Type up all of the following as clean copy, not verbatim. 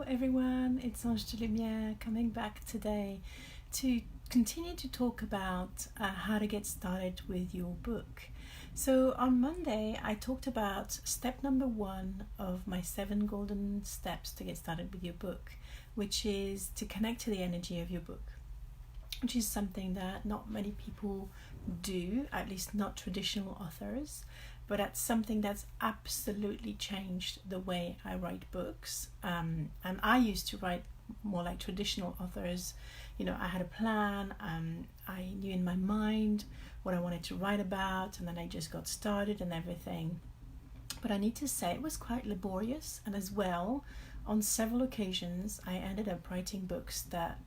everyone, it's Ange de Lumière coming back today to continue to talk about how to get started with your book. So on Monday I talked about step number 1 of my 7 golden steps to get started with your book, which is to connect to the energy of your book, which is something that not many people do, at least not traditional authors. But that's something that's absolutely changed the way I write books. And I used to write more like traditional authors. You know, I had a plan. I knew in my mind what I wanted to write about, and then I just got started and everything. But I need to say it was quite laborious, and as well, on several occasions, I ended up writing books that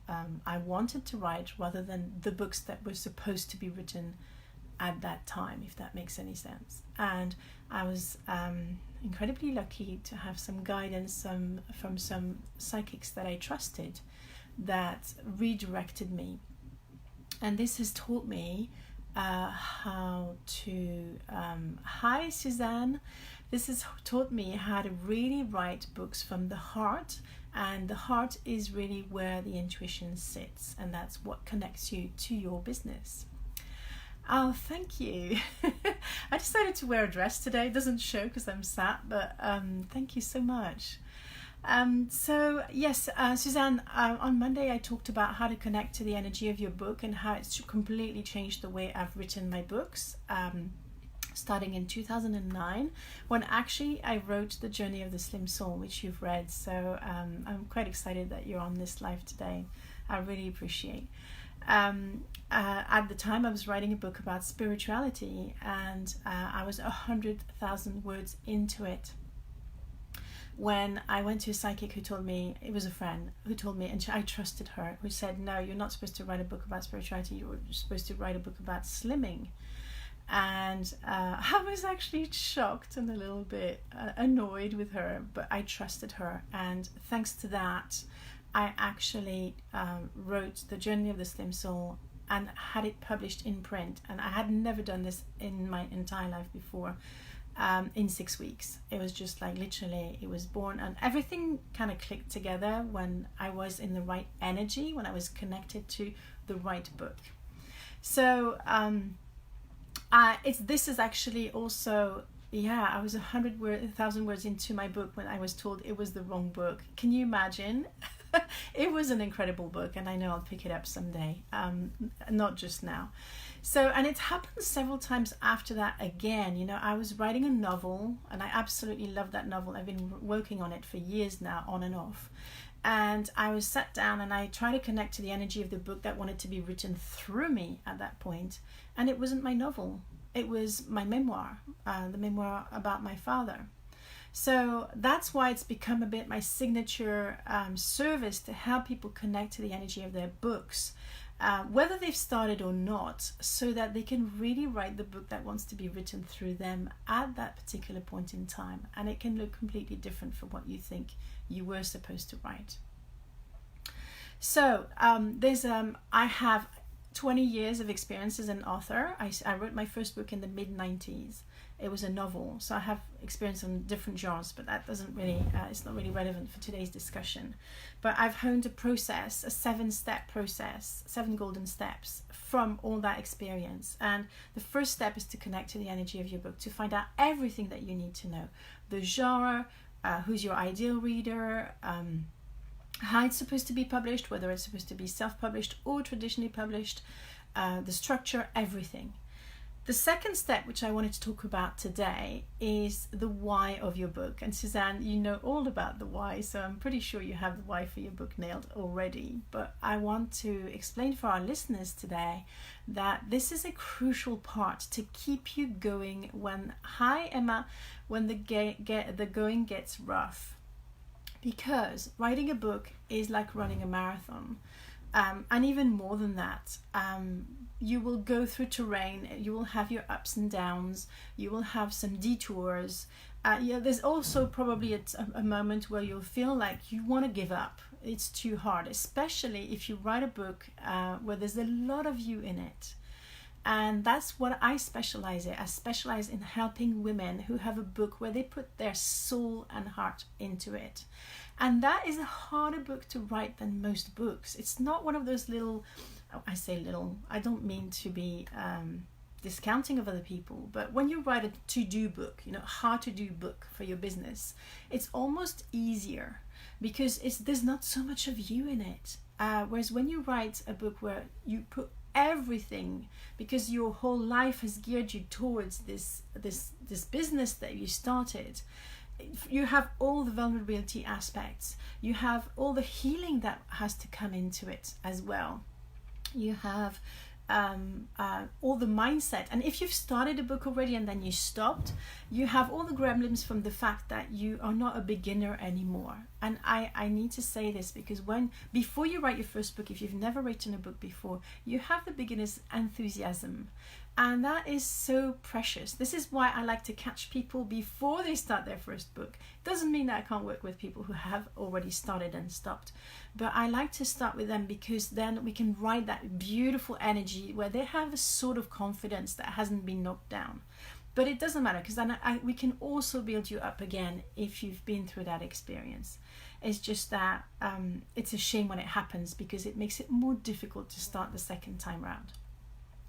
I wanted to write rather than the books that were supposed to be written at that time, if that makes any sense. And I was incredibly lucky to have some guidance from some psychics that I trusted that redirected me. And this has taught me how to... Hi, Suzanne. This has taught me how to really write books from the heart. And the heart is really where the intuition sits. And that's what connects you to your business. Oh, thank you. I decided to wear a dress today. It doesn't show because I'm sat, but thank you so much. So yes, Suzanne, on Monday I talked about how to connect to the energy of your book and how it's completely changed the way I've written my books, starting in 2009, when actually I wrote The Journey of the Slim Soul, which you've read. So I'm quite excited that you're on this live today. I really appreciate. At the time I was writing a book about spirituality, and I was 100,000 words into it when I went to a psychic who told me, it was a friend who told me, and I trusted her, who said, no, you're not supposed to write a book about spirituality, you're supposed to write a book about slimming. And I was actually shocked and a little bit annoyed with her, but I trusted her, and thanks to that I actually wrote The Journey of the Slim Soul and had it published in print. And I had never done this in my entire life before, in 6 weeks. It was just like literally, it was born, and everything kind of clicked together when I was in the right energy, when I was connected to the right book. So this is actually also... Yeah, I was 100,000 words into my book when I was told it was the wrong book. Can you imagine? It was an incredible book, and I know I'll pick it up someday, not just now. So, and it happened several times after that again. You know, I was writing a novel, and I absolutely love that novel. I've been working on it for years now, on and off. And I was sat down and I tried to connect to the energy of the book that wanted to be written through me at that point, and it wasn't my novel. It was my memoir, the memoir about my father. So that's why it's become a bit my signature service to help people connect to the energy of their books, whether they've started or not, so that they can really write the book that wants to be written through them at that particular point in time. And it can look completely different from what you think you were supposed to write. So I have 20 years of experience as an author. I wrote my first book in the mid-90s. It was a novel, so I have experience on different genres, but that doesn't really, it's not really relevant for today's discussion. But I've honed a process, a 7-step process, 7 golden steps from all that experience. And the first step is to connect to the energy of your book, to find out everything that you need to know. The genre, who's your ideal reader, how it's supposed to be published, whether it's supposed to be self-published or traditionally published, the structure, everything. The second step, which I wanted to talk about today, is the why of your book. And Suzanne, you know all about the why, so I'm pretty sure you have the why for your book nailed already. But I want to explain for our listeners today that this is a crucial part to keep you going when, hi Emma, when the going gets rough. Because writing a book is like running a marathon, and even more than that. You will go through terrain, you will have your ups and downs, you will have some detours. There's also probably a moment where you'll feel like you want to give up. It's too hard, especially if you write a book where there's a lot of you in it. And that's what I specialize in. I specialize in helping women who have a book where they put their soul and heart into it. And that is a harder book to write than most books. It's not one of those little, I say little, I don't mean to be discounting of other people, but when you write a to-do book, how to do book for your business, it's almost easier because there's not so much of you in it. Whereas when you write a book where you put everything, because your whole life has geared you towards this business that you started, you have all the vulnerability aspects, you have all the healing that has to come into it as well, you have all the mindset. And if you've started a book already and then you stopped, you have all the gremlins from the fact that you are not a beginner anymore. And I need to say this because before you write your first book, if you've never written a book before, you have the beginner's enthusiasm. And that is so precious. This is why I like to catch people before they start their first book. Doesn't mean that I can't work with people who have already started and stopped. But I like to start with them because then we can ride that beautiful energy where they have a sort of confidence that hasn't been knocked down. But it doesn't matter because then we can also build you up again if you've been through that experience. It's just that it's a shame when it happens because it makes it more difficult to start the second time round.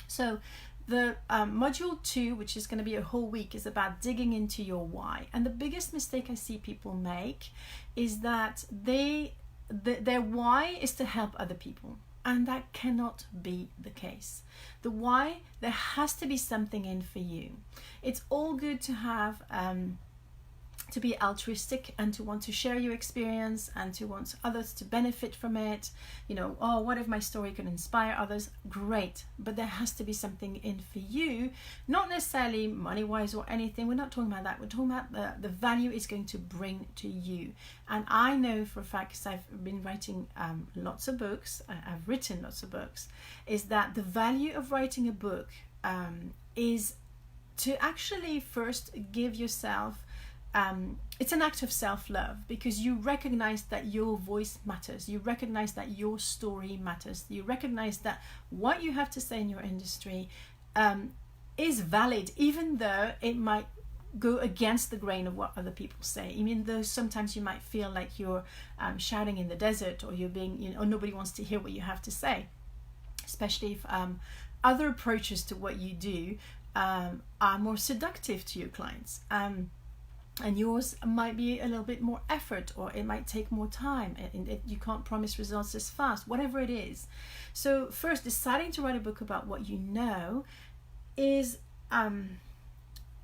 So the module 2, which is going to be a whole week, is about digging into your why. And the biggest mistake I see people make is that their why is to help other people. And that cannot be the case. The why, there has to be something in for you. It's all good to have to be altruistic and to want to share your experience and to want others to benefit from it. What if my story could inspire others? Great, but there has to be something in for you, not necessarily money-wise or anything. We're not talking about that. We're talking about the value it's going to bring to you. And I know for a fact, because I've been writing lots of books, I've written lots of books, is that the value of writing a book is to actually first give yourself it's an act of self-love because you recognize that your voice matters. You recognize that your story matters. You recognize that what you have to say in your industry is valid, even though it might go against the grain of what other people say. Even though sometimes you might feel like you're shouting in the desert, or you're being, or nobody wants to hear what you have to say. Especially if other approaches to what you do are more seductive to your clients. And yours might be a little bit more effort, or it might take more time, and you can't promise results as fast, whatever it is. So first, deciding to write a book about what you know is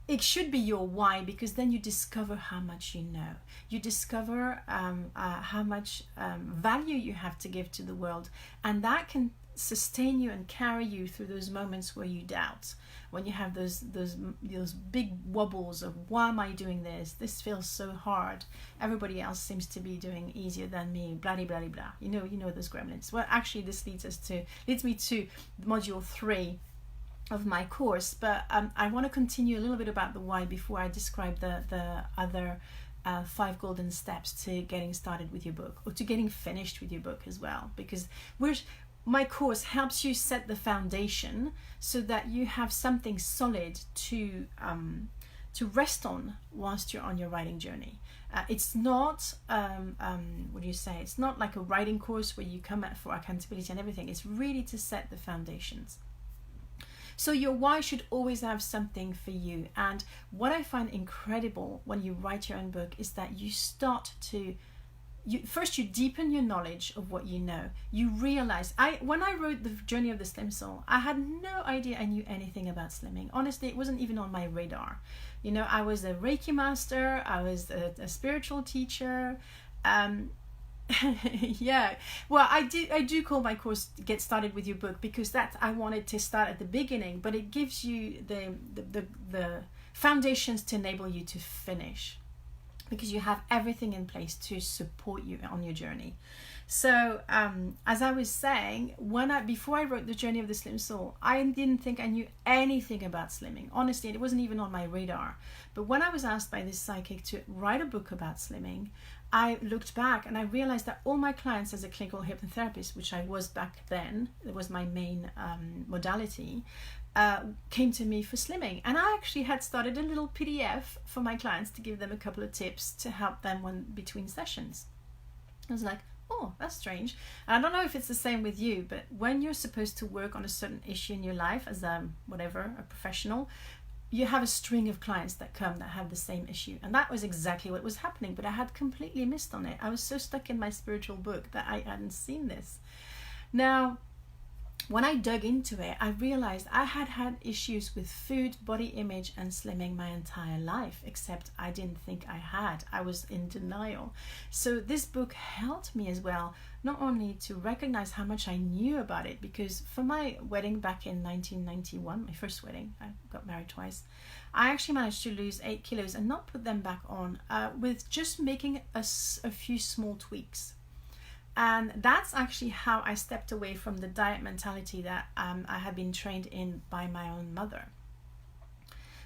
it should be your why, because then you discover how much you know. You discover how much value you have to give to the world, and that can sustain you and carry you through those moments where you doubt, when you have those big wobbles of, why am I doing this? This feels so hard. Everybody else seems to be doing easier than me. Blah blah blah blah. You know those gremlins. Well, actually, this leads me to module 3 of my course. But I want to continue a little bit about the why before I describe the other 5 golden steps to getting started with your book, or to getting finished with your book as well, because my course helps you set the foundation so that you have something solid to rest on whilst you're on your writing journey. It's not it's not like a writing course where you come at for accountability and everything. It's really to set the foundations. So your why should always have something for you. And what I find incredible when you write your own book is that you start to first you deepen your knowledge of what you know. You realize, when I wrote The Journey of the Slim Soul, I had no idea I knew anything about slimming. Honestly, it wasn't even on my radar. I was a Reiki master, I was a spiritual teacher. Yeah, well, I do call my course Get Started With Your Book, because I wanted to start at the beginning, but it gives you the foundations to enable you to finish, because you have everything in place to support you on your journey. So as I was saying, before I wrote The Journey of the Slim Soul, I didn't think I knew anything about slimming. Honestly, it wasn't even on my radar. But when I was asked by this psychic to write a book about slimming, I looked back and I realized that all my clients as a clinical hypnotherapist, which I was back then, it was my main modality, came to me for slimming, and I actually had started a little PDF for my clients to give them a couple of tips to help them when between sessions. I was like, oh, that's strange. And I don't know if it's the same with you, but when you're supposed to work on a certain issue in your life as a professional, you have a string of clients that come that have the same issue. And that was exactly what was happening, but I had completely missed on it. I was so stuck in my spiritual book that I hadn't seen this. Now, when I dug into it, I realized I had had issues with food, body image, and slimming my entire life, except I didn't think I had. I was in denial. So this book helped me as well, not only to recognize how much I knew about it, because for my wedding back in 1991, my first wedding, I got married twice, I actually managed to lose 8 kilos and not put them back on with just making a few small tweaks. And that's actually how I stepped away from the diet mentality that I had been trained in by my own mother.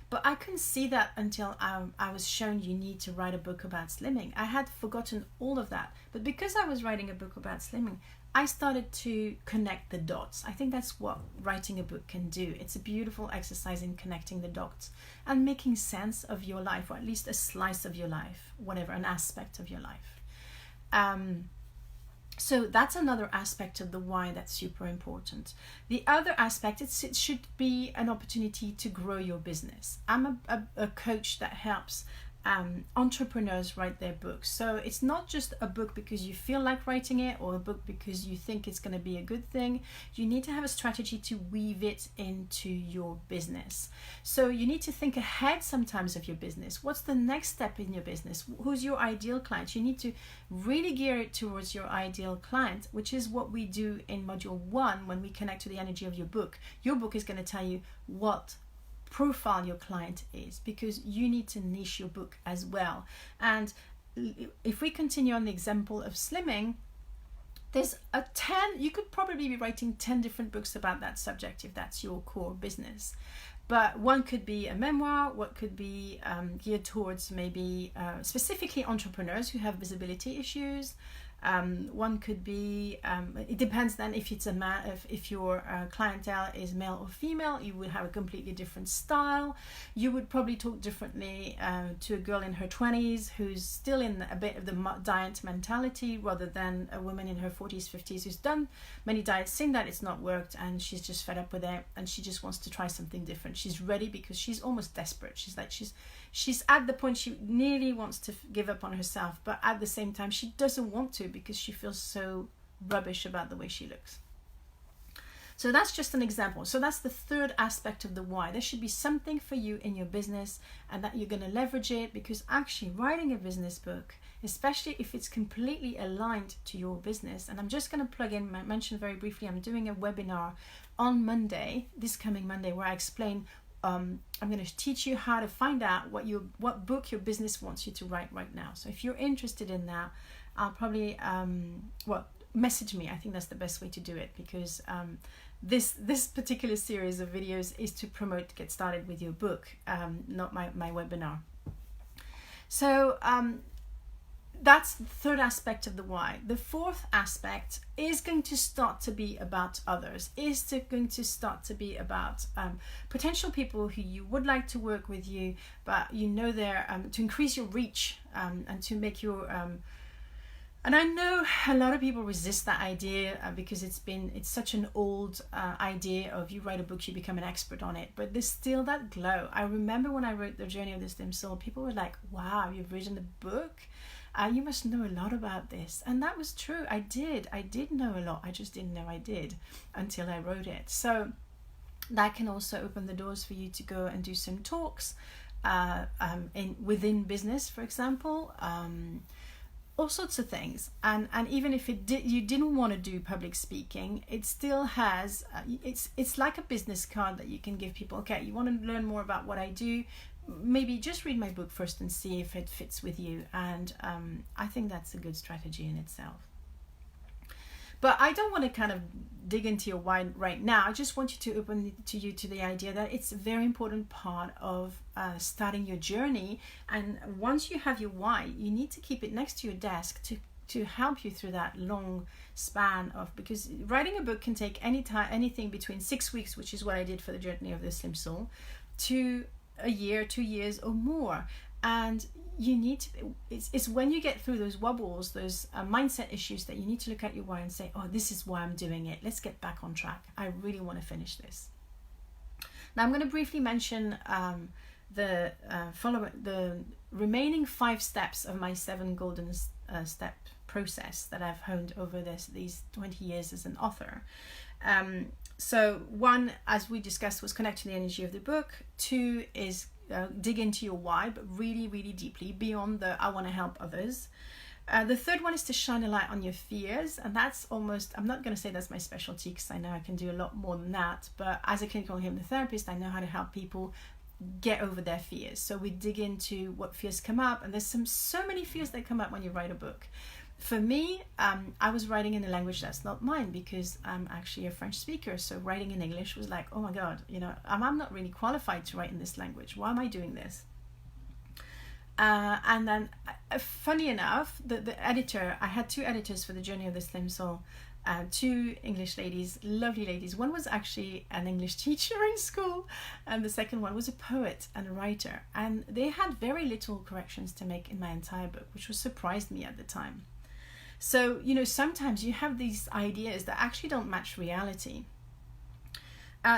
But I couldn't see that until I was shown you need to write a book about slimming. I had forgotten all of that. But because I was writing a book about slimming, I started to connect the dots. I think that's what writing a book can do. It's a beautiful exercise in connecting the dots and making sense of your life, or at least a slice of your life, whatever, an aspect of your life. So that's another aspect of the why that's super important. The other aspect, it should be an opportunity to grow your business. I'm a coach that helps entrepreneurs write their books. So it's not just a book because you feel like writing it, or a book because you think it's going to be a good thing. You need to have a strategy to weave it into your business. So you need to think ahead sometimes of your business. What's the next step in your business? Who's your ideal client? You need to really gear it towards your ideal client, which is what we do in module 1 when we connect to the energy of your book. Your book is going to tell you what profile your client is, because you need to niche your book as well. And if we continue on the example of slimming, there's you could probably be writing 10 different books about that subject if that's your core business. But one could be a memoir, what could be geared towards maybe specifically entrepreneurs who have visibility issues. One could be, it depends then if it's if your clientele is male or female, you would have a completely different style. You would probably talk differently to a girl in her 20s who's still in a bit of the diet mentality, rather than a woman in her 40s, 50s who's done many diets, seen that it's not worked, and she's just fed up with it and she just wants to try something different. She's ready because she's almost desperate. She's at the point she nearly wants to give up on herself, but at the same time she doesn't want to because she feels so rubbish about the way she looks. So that's just an example. So that's the third aspect of the why. There should be something for you in your business, and that you're going to leverage it, because actually writing a business book, especially if it's completely aligned to your business, and I'm just going to mention very briefly, I'm doing a webinar on Monday, this coming Monday, where I explain I'm going to teach you how to find out what book your business wants you to write right now. So if you're interested in that, I'll probably message me. I think that's the best way to do it, because this particular series of videos is to promote Get Started with Your Book, not my webinar. So that's the third aspect of the why. The fourth aspect is going to start to be about others, going to start to be about potential people who you would like to work with you, but you know they're to increase your reach and to make your and I know a lot of people resist that idea because it's such an old idea of you write a book, you become an expert on it, but there's still that glow. I remember when I wrote The Journey of the Slim Soul, people were like, wow, you've written a book? You must know a lot about this. And that was true. I did know a lot. I just didn't know I did until I wrote it. So that can also open the doors for you to go and do some talks within business, for example, all sorts of things. And even if you didn't want to do public speaking, it still has, it's like a business card that you can give people. Okay, you want to learn more about what I do? Maybe just read my book first and see if it fits with you. And I think that's a good strategy in itself. But I don't want to kind of dig into your why right now. I just want you to open you to the idea that it's a very important part of starting your journey. And once you have your why, you need to keep it next to your desk to to help you through that long span of, because writing a book can take anything between 6 weeks, which is what I did for the Journey of the Slim Soul, to a year, 2 years or more. And you need to, it's when you get through those wobbles, those mindset issues, that you need to look at your why and say, oh, this is why I'm doing it. Let's get back on track. I really want to finish this. Now I'm going to briefly mention the remaining 5 steps of my 7 golden step process that I've honed over these 20 years as an author. So 1, as we discussed, was connect to the energy of the book. 2 is dig into your why, but really, really deeply, beyond the I want to help others. The 3rd one is to shine a light on your fears, and that's almost, I'm not going to say that's my specialty because I know I can do a lot more than that, but as a clinical hypnotherapist, I know how to help people get over their fears. So we dig into what fears come up, and there's so many fears that come up when you write a book. For me, I was writing in a language that's not mine because I'm actually a French speaker. So writing in English was like, oh my God, I'm not really qualified to write in this language. Why am I doing this? And then, funny enough, the editor, I had 2 editors for the Journey of the Slim Soul, 2 English ladies, lovely ladies. One was actually an English teacher in school, and the second one was a poet and a writer. And they had very little corrections to make in my entire book, which surprised me at the time. So, sometimes you have these ideas that actually don't match reality.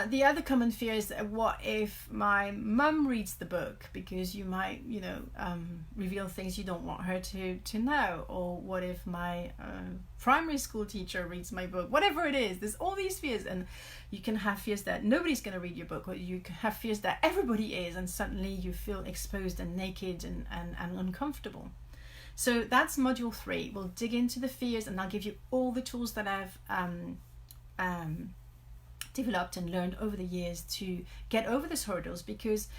The other common fear is that what if my mum reads the book, because you might, reveal things you don't want her to know, or what if my primary school teacher reads my book, whatever it is. There's all these fears, and you can have fears that nobody's going to read your book, or you can have fears that everybody is, and suddenly you feel exposed and naked and uncomfortable. So that's module 3. We'll dig into the fears, and I'll give you all the tools that I've developed and learned over the years to get over these hurdles. Because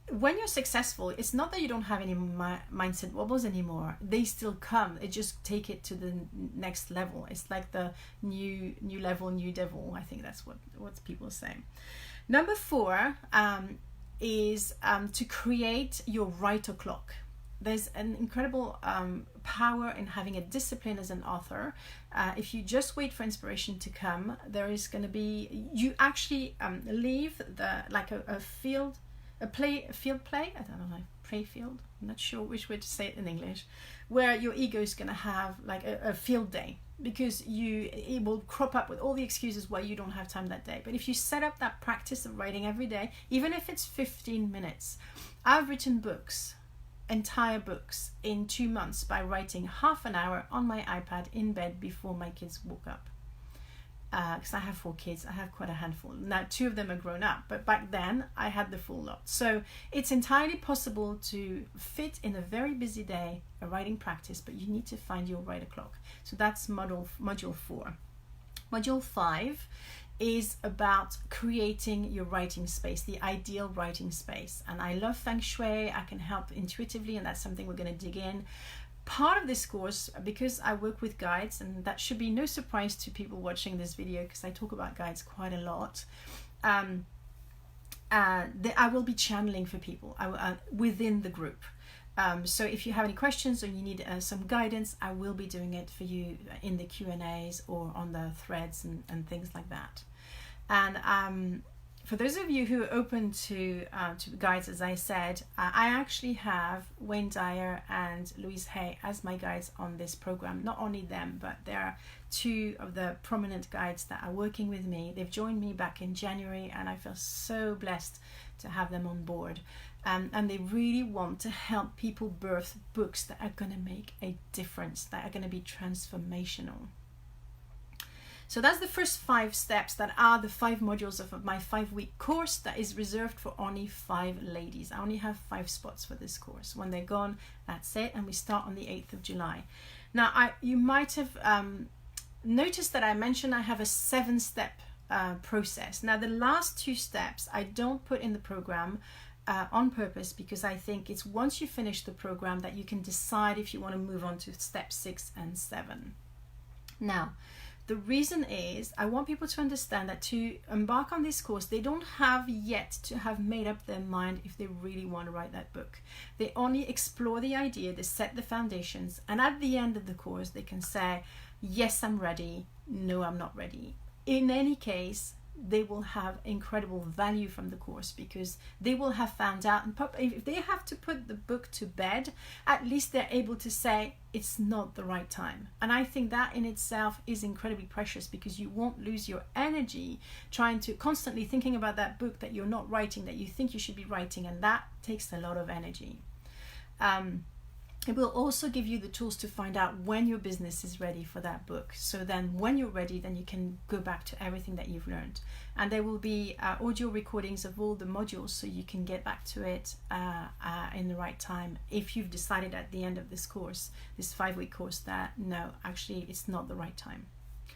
when you're successful, it's not that you don't have any mindset wobbles anymore. They still come. They just take it to the next level. It's like the new level, new devil. I think that's what people say. Number 4 is to create your writer clock. There's an incredible power in having a discipline as an author. If you just wait for inspiration to come, there is going to be, you actually leave a field play. I don't know, play field. I'm not sure which way to say it in English, where your ego is going to have like a field day, because it will crop up with all the excuses why you don't have time that day. But if you set up that practice of writing every day, even if it's 15 minutes, I've written entire books in 2 months by writing half an hour on my iPad in bed before my kids woke up. Because I have 4 kids, I have quite a handful. Now 2 of them are grown up, but back then I had the full lot. So it's entirely possible to fit in a very busy day a writing practice, but you need to find your writer clock. So that's module 4. Module 5 is about creating your writing space, the ideal writing space. And I love Feng Shui. I can help intuitively, and that's something we're going to dig in. Part of this course, because I work with guides, and that should be no surprise to people watching this video because I talk about guides quite a lot, I will be channeling for people within the group. So if you have any questions or you need some guidance, I will be doing it for you in the Q&As or on the threads and things like that. And for those of you who are open to guides, as I said, I actually have Wayne Dyer and Louise Hay as my guides on this program. Not only them, but there are 2 of the prominent guides that are working with me. They've joined me back in January, and I feel so blessed to have them on board. And they really want to help people birth books that are going to make a difference, that are going to be transformational. So that's the first 5 steps that are the 5 modules of my 5-week course that is reserved for only 5 ladies. I only have 5 spots for this course. When they're gone, that's it, and we start on the 8th of July. Now, you might have noticed that I mentioned I have a 7-step process. Now, the last 2 steps I don't put in the program on purpose, because I think it's once you finish the program that you can decide if you want to move on to step 6 and 7. Now, The reason is I want people to understand that to embark on this course, they don't have yet to have made up their mind if they really want to write that book. They only explore the idea, they set the foundations, and at the end of the course, they can say, yes, I'm ready. No, I'm not ready. In any case, they will have incredible value from the course because they will have found out, and if they have to put the book to bed, at least they're able to say it's not the right time. And I think that in itself is incredibly precious because you won't lose your energy trying to constantly thinking about that book that you're not writing, that you think you should be writing, and that takes a lot of energy. It will also give you the tools to find out when your business is ready for that book. So then when you're ready, then you can go back to everything that you've learned. And there will be audio recordings of all the modules so you can get back to it in the right time if you've decided at the end of this course, this 5-week course, that no, actually it's not the right time.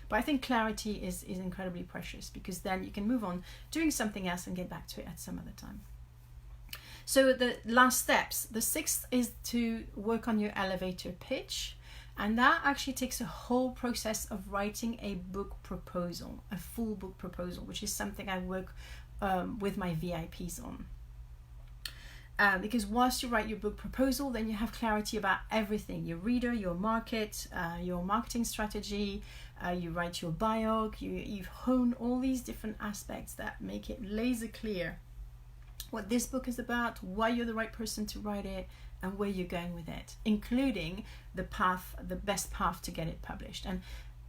But I think clarity is incredibly precious because then you can move on doing something else and get back to it at some other time. So the last steps, the 6th is to work on your elevator pitch, and that actually takes a whole process of writing a book proposal, a full book proposal, which is something I work with my VIPs on. Because whilst you write your book proposal, then you have clarity about everything, your reader, your market, your marketing strategy, you write your bio, you've honed all these different aspects that make it laser clear what this book is about, why you're the right person to write it, and where you're going with it, including the path, the best path to get it published. And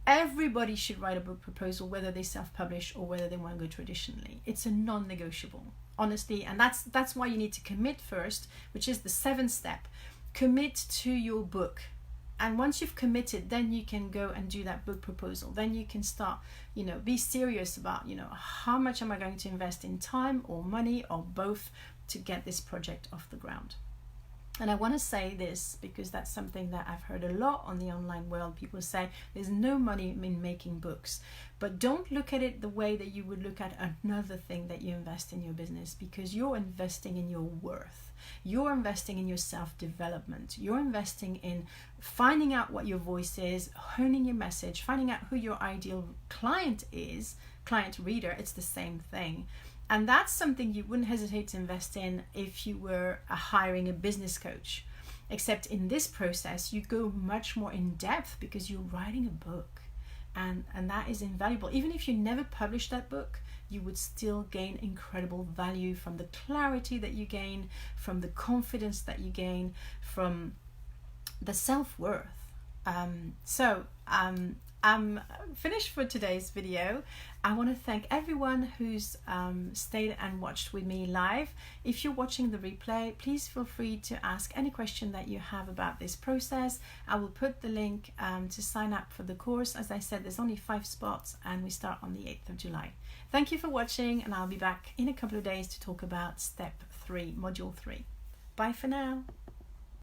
everybody should write a book proposal, whether they self-publish or whether they want to go traditionally. It's a non-negotiable, honestly, and that's why you need to commit first, which is the 7th step. Commit to your book. And once you've committed, then you can go and do that book proposal. Then you can start, be serious about, how much am I going to invest in time or money or both to get this project off the ground. And I want to say this because that's something that I've heard a lot on the online world. People say there's no money in making books, but don't look at it the way that you would look at another thing that you invest in your business, because you're investing in your worth. You're investing in your self-development. You're investing in finding out what your voice is, honing your message, finding out who your ideal client is, client reader. It's the same thing. And that's something you wouldn't hesitate to invest in if you were hiring a business coach. Except in this process, you go much more in depth because you're writing a book. And that is invaluable. Even if you never publish that book, you would still gain incredible value from the clarity that you gain, from the confidence that you gain, from the self-worth. I'm finished for today's video. I want to thank everyone who's stayed and watched with me live. If you're watching the replay, please feel free to ask any question that you have about this process. I will put the link to sign up for the course. As I said, there's only 5 spots and we start on the 8th of July. Thank you for watching, and I'll be back in a couple of days to talk about step 3, module 3. Bye for now.